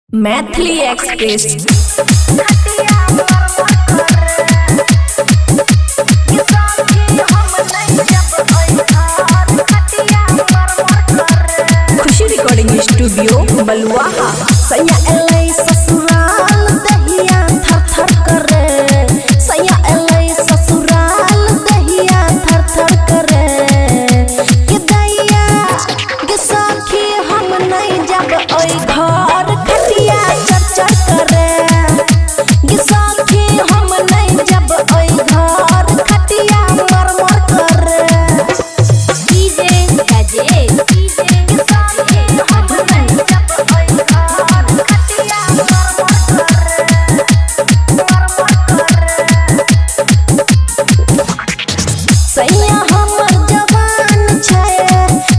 Maithili express. खुशी recording studio बलुआहा। सैया एलै ससुराल दहिया थर थर करे, सैया एलै ससुराल दहिया थर थर करे। कि दैया कि सखी हम नहीं जब ओई घर खटिया चर चर करे। कि सखी हम नहीं जब ओई घर खटिया मर मर करे। डीजे गजे सैया हमर जवान छै,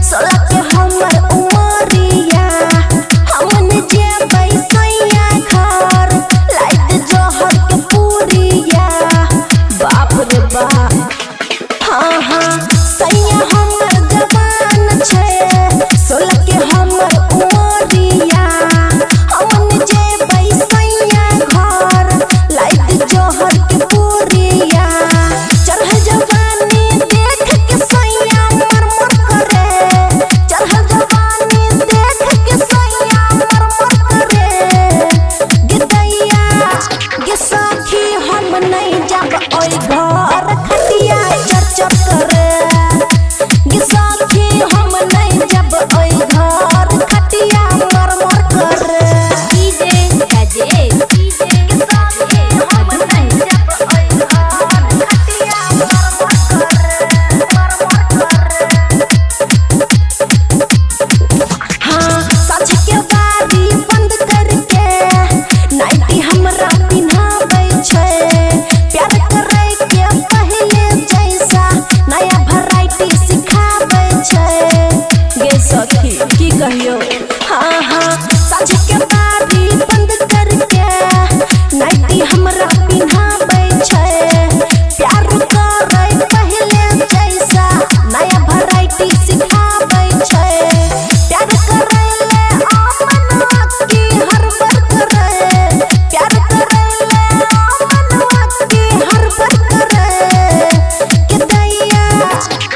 16 के हमर उमरिया। हमन जेबै सैया घर, लाइट जोहर के पूरिया। बाप रे बाप, हाँ हाँ सैया हमर जवान छै, 16 के हमर उमरिया। हमन जेबै सैया घर, लाइट जोहर के पूरिया। चढ़ जवानी देख के सैया मर मर करे, चढ़ जवानी देख के सैया मर मर करे। गे दैया गे सखी हम नहीं जब ओई घर खटिया चर चर करे। गे सखी हम नहीं जब ओई घर खटिया मर मर करे। डीजे गजे हाँ साँझ के बारी बंद करके नाइटी हमरा पिन्हाबै छै। प्यार करे के पहले जैसा नया वैरायटी सिखाबै छै। गे सखी की कहियो, हाँ हाँ साँझ के बारी बंद करके नाइटी हमरा पिन्हाबै छै। प्यार करे पहले जैसा नया वैरायटी सिखाबै छै। प्यार करैले आमन की हर बर करे, प्यार करैले आमन की हर बर करे। कि दैया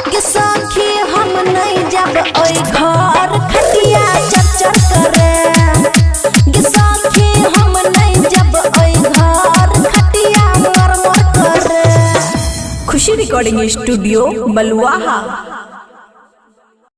कि सखी हम नहीं जब ओई घर खटिया चर चर करे। कि सखी हम नहीं जब ओई घर खटिया मर मर करे। खुशी रिकॉर्डिंग स्टूडियो बलुआहा।